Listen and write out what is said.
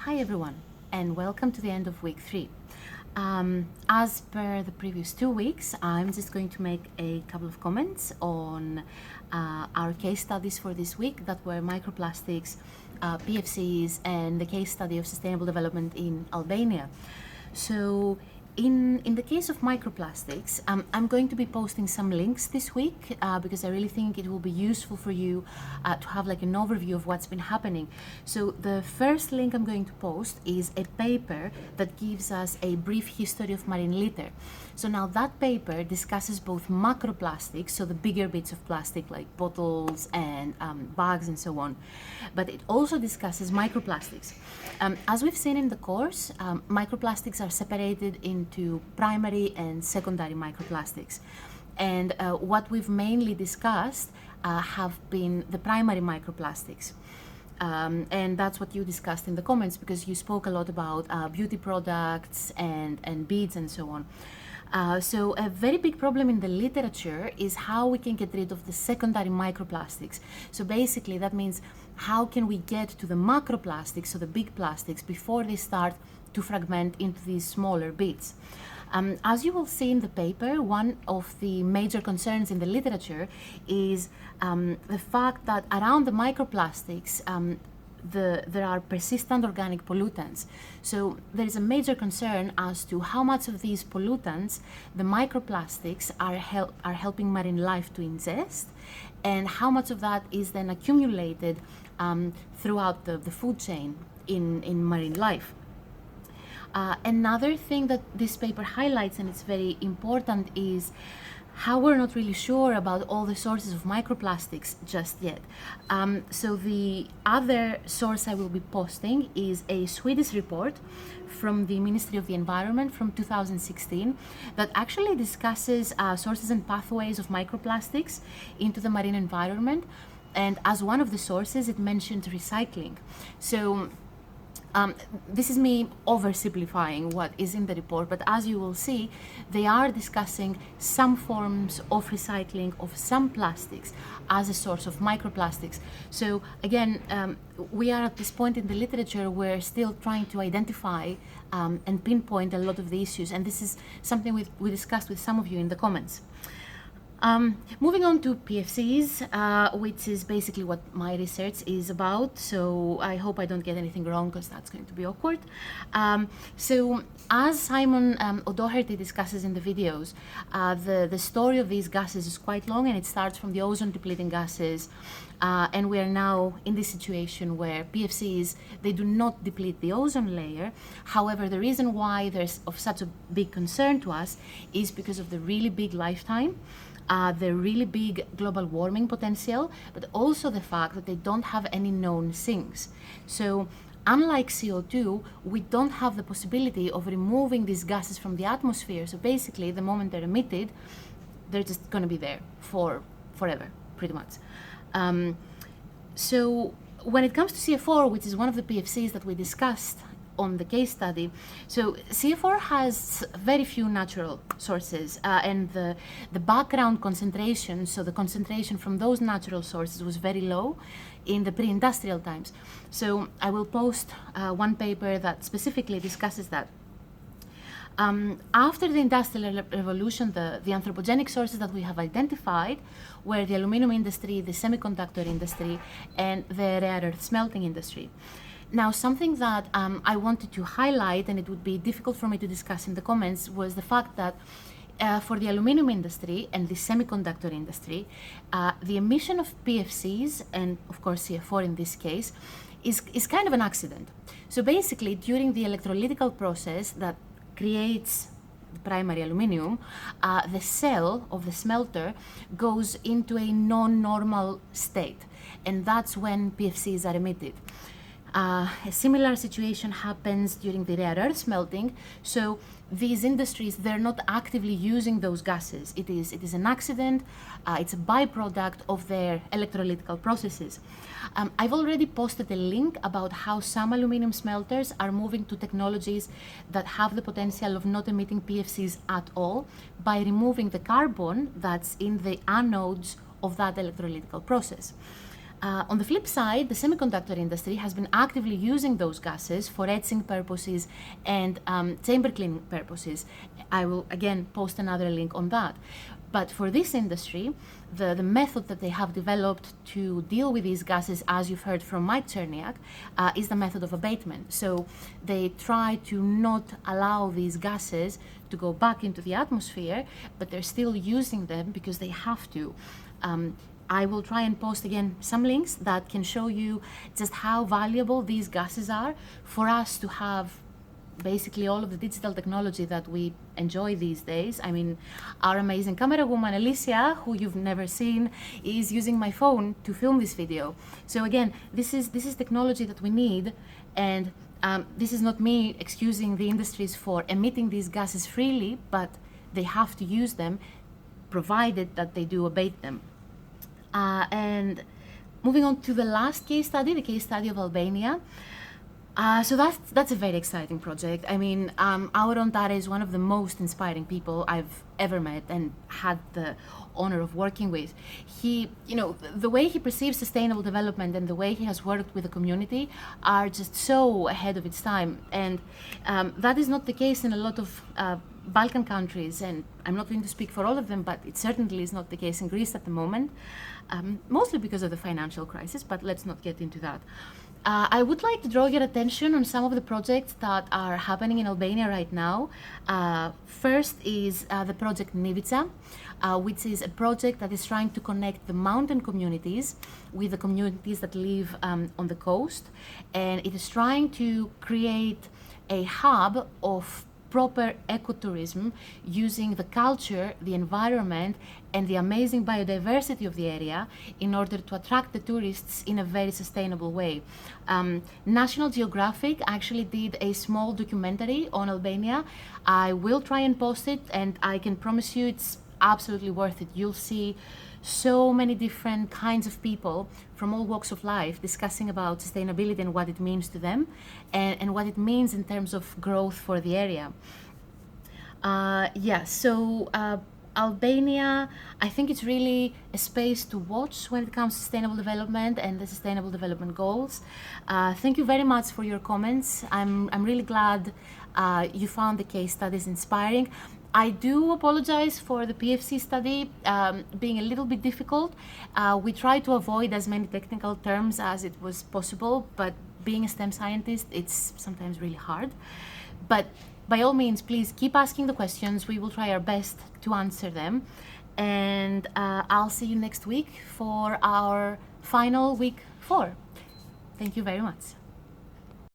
Hi everyone, and welcome to the end of week 3. As per the previous 2 weeks, I'm just going to make a couple of comments on our case studies for this week that were microplastics, PFCs, and the case study of sustainable development in Albania. So in the case of microplastics, I'm going to be posting some links this week because I really think it will be useful for you to have like an overview of what's been happening. So the first link I'm going to post is a paper that gives us a brief history of marine litter. So now that paper discusses both macroplastics, so the bigger bits of plastic like bottles and bags and so on, but it also discusses microplastics. As we've seen in the course, microplastics are separated into primary and secondary microplastics. And what we've mainly discussed have been the primary microplastics. And that's what you discussed in the comments because you spoke a lot about beauty products and beads and so on. So a very big problem in the literature is how we can get rid of the secondary microplastics. So basically that means how can we get to the macroplastics, so the big plastics, before they start to fragment into these smaller bits. As you will see in the paper, one of the major concerns in the literature is the fact that around the microplastics, there are persistent organic pollutants. So there is a major concern as to how much of these pollutants the microplastics are helping marine life to ingest, and how much of that is then accumulated throughout the food chain in marine life. Another thing that this paper highlights, and it's very important, is how we're not really sure about all the sources of microplastics just yet. So the other source I will be posting is a Swedish report from the Ministry of the Environment from 2016 that actually discusses sources and pathways of microplastics into the marine environment. And as one of the sources, it mentioned recycling. So this is me oversimplifying what is in the report, but as you will see, they are discussing some forms of recycling of some plastics as a source of microplastics. So again, we are at this point in the literature where we're still trying to identify and pinpoint a lot of the issues, and this is something we discussed with some of you in the comments. Moving on to PFCs, which is basically what my research is about, so I hope I don't get anything wrong because that's going to be awkward. So as Simon O'Doherty discusses in the videos, the story of these gases is quite long, and it starts from the ozone depleting gases, and we are now in this situation where PFCs, they do not deplete the ozone layer. However, the reason why there's of such a big concern to us is because of the really big lifetime, the really big global warming potential, but also the fact that they don't have any known sinks. So unlike CO2, we don't have the possibility of removing these gases from the atmosphere. So basically, the moment they're emitted, they're just going to be there for forever, pretty much. So when it comes to CF4, which is one of the PFCs that we discussed on the case study, so CF4 has very few natural sources, and the background concentration, so the concentration from those natural sources was very low in the pre-industrial times. So I will post one paper that specifically discusses that. After the Industrial Revolution, the anthropogenic sources that we have identified were the aluminum industry, the semiconductor industry, and the rare earth smelting industry. Now, something that I wanted to highlight, and it would be difficult for me to discuss in the comments, was the fact that for the aluminum industry and the semiconductor industry, the emission of PFCs, and of course CF4 in this case, is kind of an accident. So basically, during the electrolytical process that creates the primary aluminum, the cell of the smelter goes into a non-normal state, and that's when PFCs are emitted. A similar situation happens during the rare earth smelting. So these industries, they're not actively using those gases. It is an accident. It's a byproduct of their electrolytical processes. I've already posted a link about how some aluminum smelters are moving to technologies that have the potential of not emitting PFCs at all by removing the carbon that's in the anodes of that electrolytical process. On the flip side, the semiconductor industry has been actively using those gases for etching purposes and chamber cleaning purposes. I will again post another link on that. But for this industry, the method that they have developed to deal with these gases, as you've heard from Mike Cherniak, is the method of abatement. So they try to not allow these gases to go back into the atmosphere, but they're still using them because they have to. I will try and post again some links that can show you just how valuable these gases are for us to have basically all of the digital technology that we enjoy these days. I mean, our amazing camera woman, Alicia, who you've never seen, is using my phone to film this video. So again, this is technology that we need, and this is not me excusing the industries for emitting these gases freely, but they have to use them, provided that they do abate them. And moving on to the last case study, the case study of Albania. So that's a very exciting project. I mean, Auron Tare is one of the most inspiring people I've ever met and had the honor of working with. He, the way he perceives sustainable development and the way he has worked with the community are just so ahead of its time. And that is not the case in a lot of Balkan countries, and I'm not going to speak for all of them, but it certainly is not the case in Greece at the moment, mostly because of the financial crisis, but let's not get into that. I would like to draw your attention on some of the projects that are happening in Albania right now. First is the project Nivica, which is a project that is trying to connect the mountain communities with the communities that live on the coast. And it is trying to create a hub of proper ecotourism using the culture, the environment, and the amazing biodiversity of the area in order to attract the tourists in a very sustainable way. National Geographic actually did a small documentary on Albania. I will try and post it, and I can promise you it's absolutely worth it. You'll see so many different kinds of people from all walks of life discussing about sustainability and what it means to them, and what it means in terms of growth for the area. Albania, I think it's really a space to watch when it comes to sustainable development and the sustainable development goals. Thank you very much for your comments. I'm really glad you found the case studies inspiring. I do apologize for the PFC study being a little bit difficult. We try to avoid as many technical terms as it was possible, but being a STEM scientist, it's sometimes really hard. But by all means, please keep asking the questions. We will try our best to answer them. And I'll see you next week for our final week 4. Thank you very much.